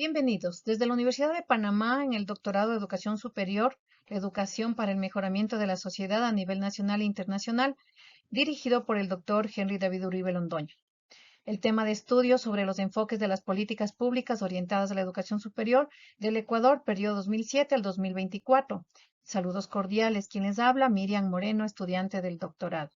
Bienvenidos. Desde la Universidad de Panamá, en el doctorado de Educación Superior, la educación para el mejoramiento de la sociedad a nivel nacional e internacional, dirigido por el doctor Henry David Uribe Londoño. El tema de estudio sobre los enfoques de las políticas públicas orientadas a la educación superior del Ecuador, periodo 2007 al 2024. Saludos cordiales. Quien les habla, Miriam Moreno, estudiante del doctorado.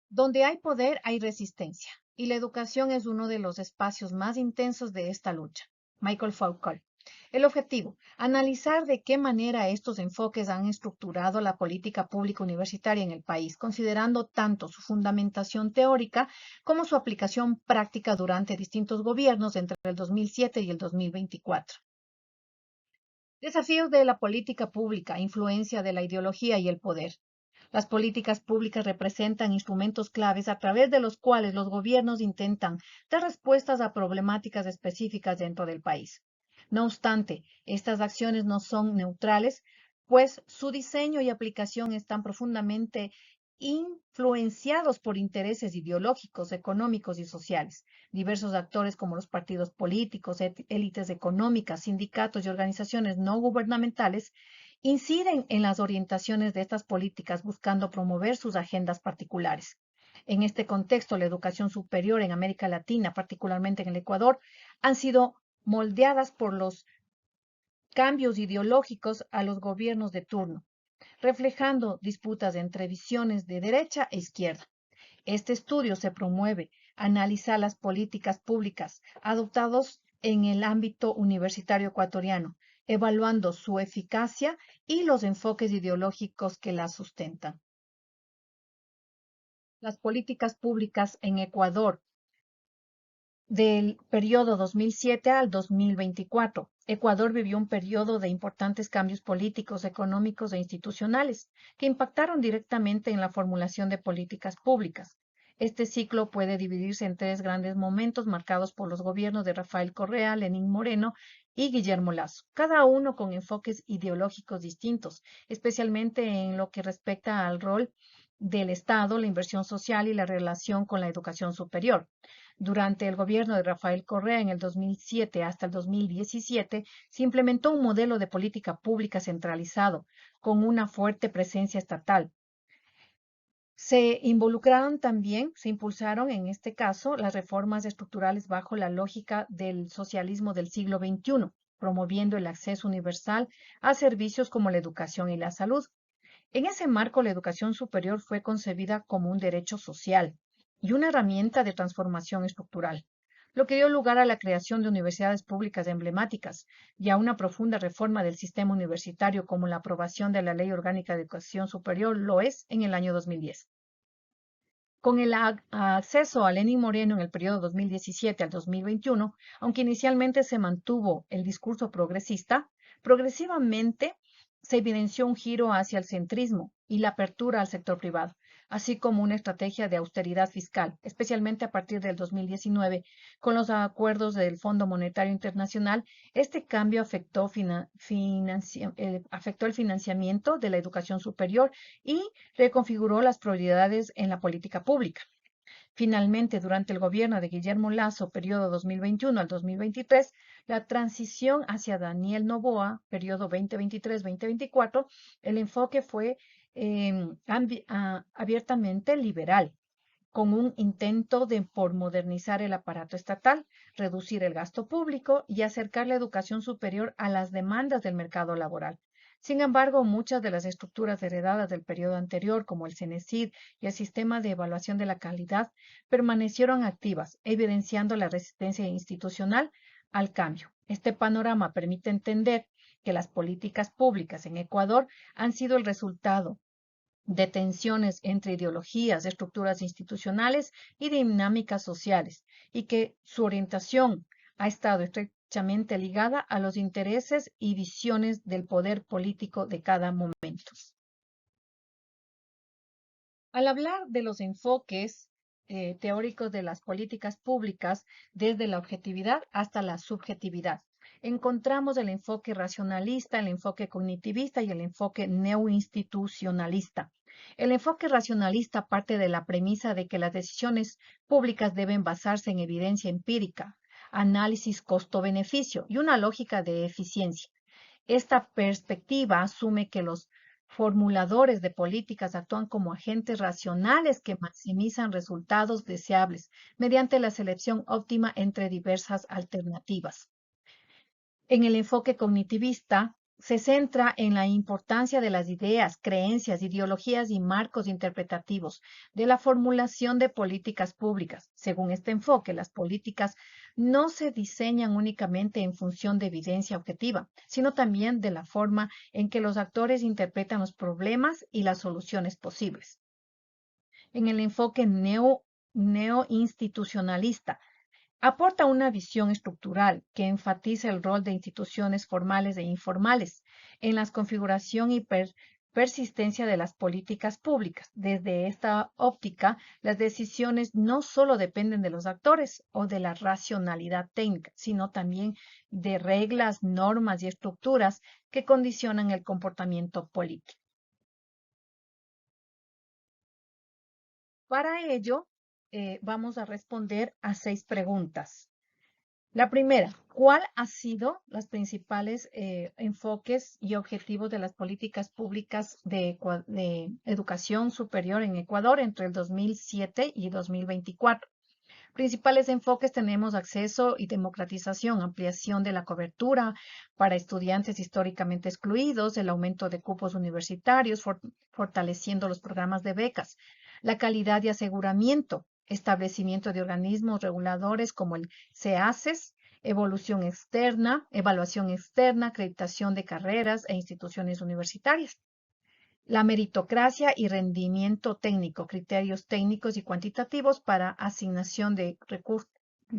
Donde hay poder, hay resistencia, y la educación es uno de los espacios más intensos de esta lucha. Michael Foucault. El objetivo, analizar de qué manera estos enfoques han estructurado la política pública universitaria en el país, considerando tanto su fundamentación teórica como su aplicación práctica durante distintos gobiernos entre el 2007 y el 2024. Desafíos de la política pública, influencia de la ideología y el poder. Las políticas públicas representan instrumentos claves a través de los cuales los gobiernos intentan dar respuestas a problemáticas específicas dentro del país. No obstante, estas acciones no son neutrales, pues su diseño y aplicación están profundamente influenciados por intereses ideológicos, económicos y sociales. Diversos actores como los partidos políticos, élites económicas, sindicatos y organizaciones no gubernamentales inciden en las orientaciones de estas políticas buscando promover sus agendas particulares. En este contexto, la educación superior en América Latina, particularmente en el Ecuador, han sido moldeadas por los cambios ideológicos a los gobiernos de turno, reflejando disputas entre visiones de derecha e izquierda. Este estudio se promueve analizar las políticas públicas adoptadas en el ámbito universitario ecuatoriano, evaluando su eficacia y los enfoques ideológicos que la sustentan. Las políticas públicas en Ecuador del periodo 2007 al 2024. Ecuador vivió un periodo de importantes cambios políticos, económicos e institucionales que impactaron directamente en la formulación de políticas públicas. Este ciclo puede dividirse en tres grandes momentos marcados por los gobiernos de Rafael Correa, Lenín Moreno y Guillermo Lasso, cada uno con enfoques ideológicos distintos, especialmente en lo que respecta al rol del Estado, la inversión social y la relación con la educación superior. Durante el gobierno de Rafael Correa en el 2007 hasta el 2017, se implementó un modelo de política pública centralizado, con una fuerte presencia estatal. Se involucraron también, se impulsaron en este caso las reformas estructurales bajo la lógica del socialismo del siglo XXI, promoviendo el acceso universal a servicios como la educación y la salud. En ese marco, la educación superior fue concebida como un derecho social y una herramienta de transformación estructural, lo que dio lugar a la creación de universidades públicas emblemáticas y a una profunda reforma del sistema universitario, como la aprobación de la Ley Orgánica de Educación Superior lo es en el año 2010. Con el acceso a Lenín Moreno en el periodo 2017 al 2021, aunque inicialmente se mantuvo el discurso progresista, progresivamente se evidenció un giro hacia el centrismo y la apertura al sector privado, así como una estrategia de austeridad fiscal, especialmente a partir del 2019, con los acuerdos del Fondo Monetario Internacional. Este cambio afectó el financiamiento de la educación superior y reconfiguró las prioridades en la política pública. Finalmente, durante el gobierno de Guillermo Lasso, periodo 2021 al 2023, la transición hacia Daniel Noboa, periodo 2023-2024, el enfoque fue abiertamente liberal, con un intento por modernizar el aparato estatal, reducir el gasto público y acercar la educación superior a las demandas del mercado laboral. Sin embargo, muchas de las estructuras heredadas del periodo anterior, como el CENESID y el sistema de evaluación de la calidad, permanecieron activas, evidenciando la resistencia institucional al cambio. Este panorama permite entender que las políticas públicas en Ecuador han sido el resultado de tensiones entre ideologías, estructuras institucionales y dinámicas sociales, y que su orientación ha estado estrechamente ligada a los intereses y visiones del poder político de cada momento. Al hablar de los enfoques teóricos de las políticas públicas, desde la objetividad hasta la subjetividad, encontramos el enfoque racionalista, el enfoque cognitivista y el enfoque neoinstitucionalista. El enfoque racionalista parte de la premisa de que las decisiones públicas deben basarse en evidencia empírica, análisis costo-beneficio y una lógica de eficiencia. Esta perspectiva asume que los formuladores de políticas actúan como agentes racionales que maximizan resultados deseables mediante la selección óptima entre diversas alternativas. En el enfoque cognitivista, se centra en la importancia de las ideas, creencias, ideologías y marcos interpretativos de la formulación de políticas públicas. Según este enfoque, las políticas no se diseñan únicamente en función de evidencia objetiva, sino también de la forma en que los actores interpretan los problemas y las soluciones posibles. En el enfoque neoinstitucionalista, aporta una visión estructural que enfatiza el rol de instituciones formales e informales en la configuración y persistencia de las políticas públicas. Desde esta óptica, las decisiones no solo dependen de los actores o de la racionalidad técnica, sino también de reglas, normas y estructuras que condicionan el comportamiento político. Para ello, vamos a responder a 6 preguntas. La primera, ¿cuál han sido los principales enfoques y objetivos de las políticas públicas de educación superior en Ecuador entre el 2007 y 2024? Principales enfoques tenemos acceso y democratización, ampliación de la cobertura para estudiantes históricamente excluidos, el aumento de cupos universitarios, fortaleciendo los programas de becas, la calidad y aseguramiento, establecimiento de organismos reguladores como el CEACES, evaluación externa, acreditación de carreras e instituciones universitarias. La meritocracia y rendimiento técnico, criterios técnicos y cuantitativos para asignación de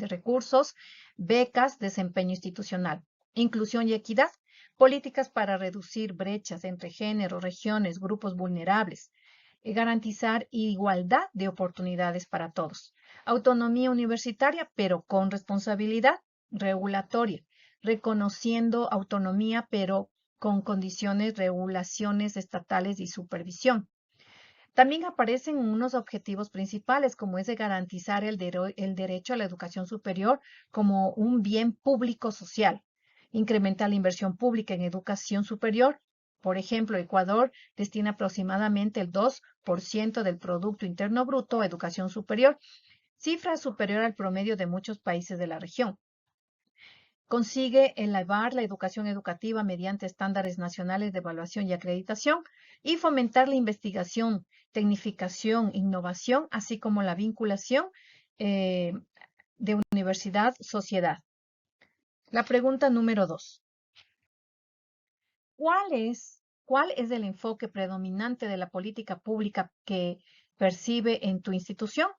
recursos, becas, desempeño institucional. Inclusión y equidad, políticas para reducir brechas entre género, regiones, grupos vulnerables. Garantizar igualdad de oportunidades para todos. Autonomía universitaria, pero con responsabilidad regulatoria, reconociendo autonomía, pero con condiciones, regulaciones estatales y supervisión. También aparecen unos objetivos principales, como es de garantizar el derecho a la educación superior como un bien público social, incrementar la inversión pública en educación superior. Por ejemplo, Ecuador destina aproximadamente el 2% del Producto Interno Bruto a educación superior, cifra superior al promedio de muchos países de la región. Consigue elevar la educación educativa mediante estándares nacionales de evaluación y acreditación y fomentar la investigación, tecnificación, innovación, así como la vinculación de universidad-sociedad. La pregunta número 2. ¿Cuál es el enfoque predominante de la política pública que percibe en tu institución?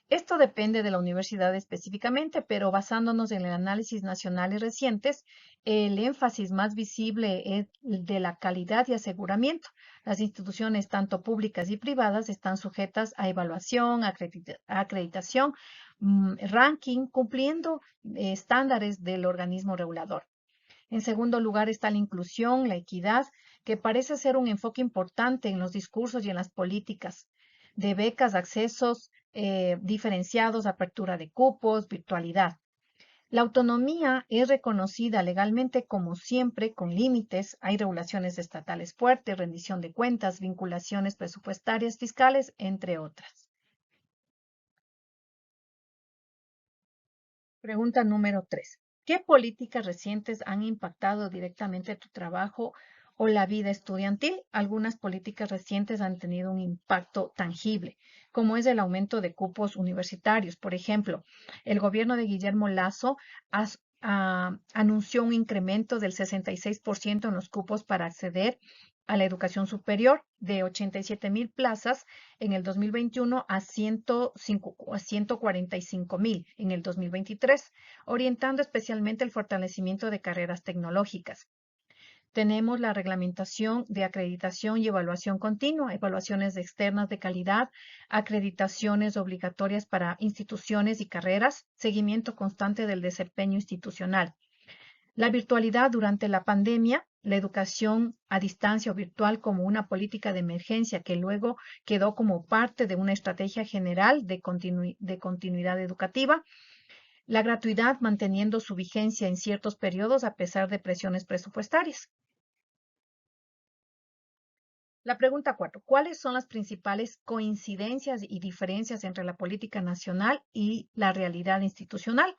Esto depende de la universidad específicamente, pero basándonos en el análisis nacionales recientes, el énfasis más visible es el de la calidad y aseguramiento. Las instituciones, tanto públicas y privadas, están sujetas a evaluación, acreditación, ranking, cumpliendo estándares del organismo regulador. En segundo lugar está la inclusión, la equidad, que parece ser un enfoque importante en los discursos y en las políticas de becas, accesos diferenciados, apertura de cupos, virtualidad. La autonomía es reconocida legalmente como siempre con límites. Hay regulaciones estatales fuertes, rendición de cuentas, vinculaciones presupuestarias, fiscales, entre otras. Pregunta número 3. ¿Qué políticas recientes han impactado directamente tu trabajo o la vida estudiantil? Algunas políticas recientes han tenido un impacto tangible, como es el aumento de cupos universitarios. Por ejemplo, el gobierno de Guillermo Lasso anunció un incremento del 66% en los cupos para acceder a la educación superior de 87,000 plazas en el 2021 a 145,000 en el 2023, orientando especialmente el fortalecimiento de carreras tecnológicas. Tenemos la reglamentación de acreditación y evaluación continua, evaluaciones externas de calidad, acreditaciones obligatorias para instituciones y carreras, seguimiento constante del desempeño institucional. La virtualidad durante la pandemia, la educación a distancia o virtual como una política de emergencia que luego quedó como parte de una estrategia general de continuidad educativa. La gratuidad manteniendo su vigencia en ciertos periodos a pesar de presiones presupuestarias. La pregunta 4. ¿Cuáles son las principales coincidencias y diferencias entre la política nacional y la realidad institucional?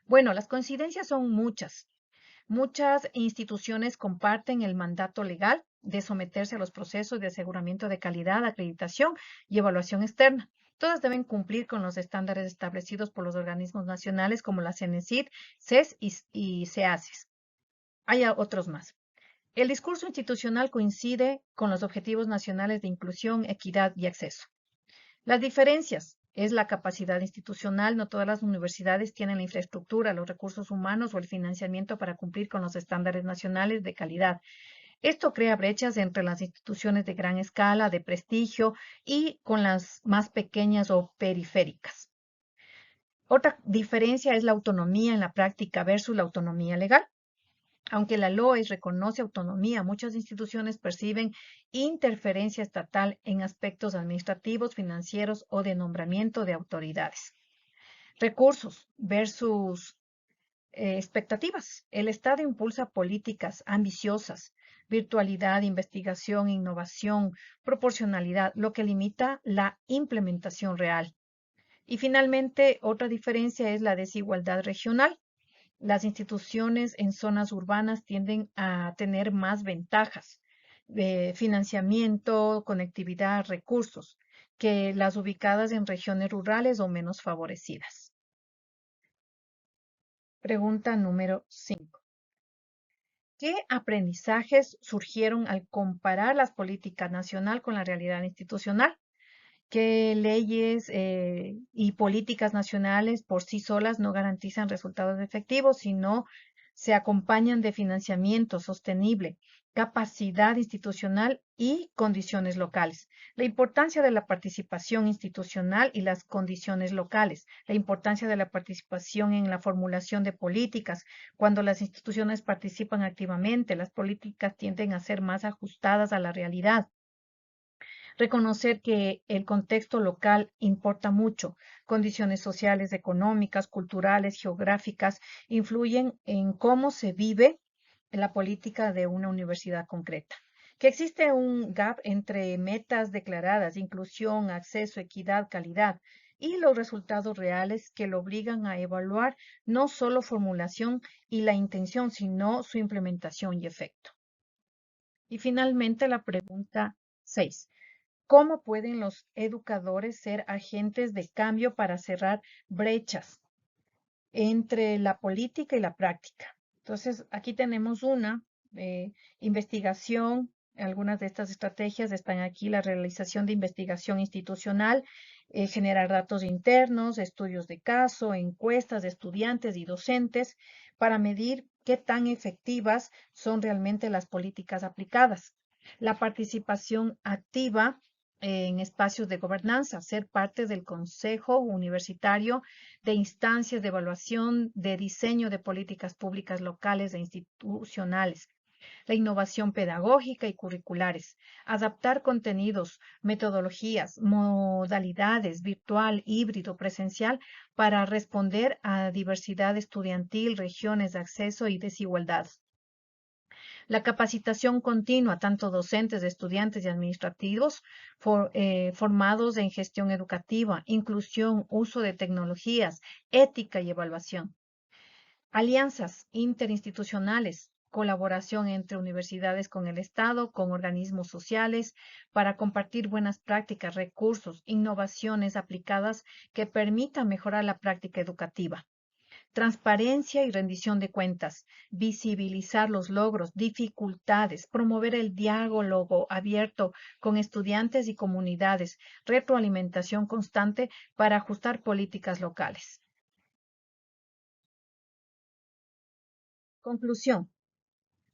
Bueno, las coincidencias son muchas. Muchas instituciones comparten el mandato legal de someterse a los procesos de aseguramiento de calidad, acreditación y evaluación externa. Todas deben cumplir con los estándares establecidos por los organismos nacionales como la CENESID, CES y CEACES. Hay otros más. El discurso institucional coincide con los objetivos nacionales de inclusión, equidad y acceso. Las diferencias es la capacidad institucional. No todas las universidades tienen la infraestructura, los recursos humanos o el financiamiento para cumplir con los estándares nacionales de calidad. Esto crea brechas entre las instituciones de gran escala, de prestigio, y con las más pequeñas o periféricas. Otra diferencia es la autonomía en la práctica versus la autonomía legal. Aunque la LOES reconoce autonomía, muchas instituciones perciben interferencia estatal en aspectos administrativos, financieros o de nombramiento de autoridades. Recursos versus expectativas. El Estado impulsa políticas ambiciosas, virtualidad, investigación, innovación, proporcionalidad, lo que limita la implementación real. Y finalmente, otra diferencia es la desigualdad regional. Las instituciones en zonas urbanas tienden a tener más ventajas de financiamiento, conectividad, recursos, que las ubicadas en regiones rurales o menos favorecidas. Pregunta número 5. ¿Qué aprendizajes surgieron al comparar las políticas nacional con la realidad institucional? ¿Qué leyes y políticas nacionales por sí solas no garantizan resultados efectivos, sino se acompañan de financiamiento sostenible, capacidad institucional y condiciones locales? La importancia de la participación institucional y las condiciones locales, la importancia de la participación en la formulación de políticas. Cuando las instituciones participan activamente, las políticas tienden a ser más ajustadas a la realidad. Reconocer que el contexto local importa mucho. Condiciones sociales, económicas, culturales, geográficas influyen en cómo se vive la política de una universidad concreta. Que existe un gap entre metas declaradas, inclusión, acceso, equidad, calidad, y los resultados reales que lo obligan a evaluar no solo formulación y la intención, sino su implementación y efecto. Y finalmente la pregunta 6. ¿Cómo pueden los educadores ser agentes de cambio para cerrar brechas entre la política y la práctica? Entonces, aquí tenemos una investigación. Algunas de estas estrategias están aquí: la realización de investigación institucional, generar datos internos, estudios de caso, encuestas de estudiantes y docentes para medir qué tan efectivas son realmente las políticas aplicadas. La participación activa en espacios de gobernanza, ser parte del consejo universitario, de instancias de evaluación, de diseño de políticas públicas locales e institucionales. La innovación pedagógica y curriculares, adaptar contenidos, metodologías, modalidades virtual, híbrido, presencial para responder a diversidad estudiantil, regiones de acceso y desigualdades. La capacitación continua, tanto docentes, estudiantes y administrativos, formados en gestión educativa, inclusión, uso de tecnologías, ética y evaluación. Alianzas interinstitucionales, colaboración entre universidades con el Estado, con organismos sociales, para compartir buenas prácticas, recursos, innovaciones aplicadas que permitan mejorar la práctica educativa. Transparencia y rendición de cuentas, visibilizar los logros, dificultades, promover el diálogo abierto con estudiantes y comunidades, retroalimentación constante para ajustar políticas locales. Conclusión.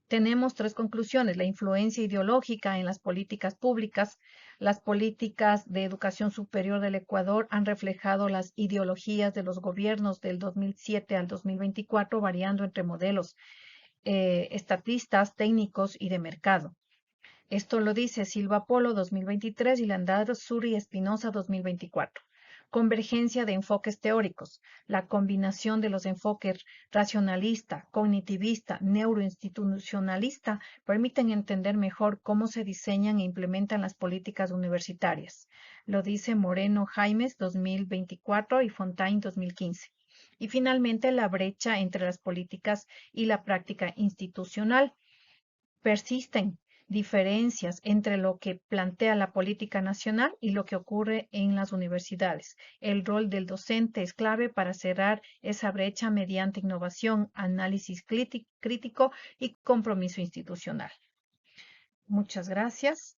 Tenemos 3 conclusiones: la influencia ideológica en las políticas públicas. Las políticas de educación superior del Ecuador han reflejado las ideologías de los gobiernos del 2007 al 2024, variando entre modelos estatistas, técnicos y de mercado. Esto lo dice Silva Polo 2023 y Landazuri Espinosa 2024. Convergencia de enfoques teóricos. La combinación de los enfoques racionalista, cognitivista, neuroinstitucionalista permiten entender mejor cómo se diseñan e implementan las políticas universitarias. Lo dice Moreno Jaimes 2024 y Fontaine 2015. Y finalmente, la brecha entre las políticas y la práctica institucional. Persisten diferencias entre lo que plantea la política nacional y lo que ocurre en las universidades. El rol del docente es clave para cerrar esa brecha mediante innovación, análisis crítico y compromiso institucional. Muchas gracias.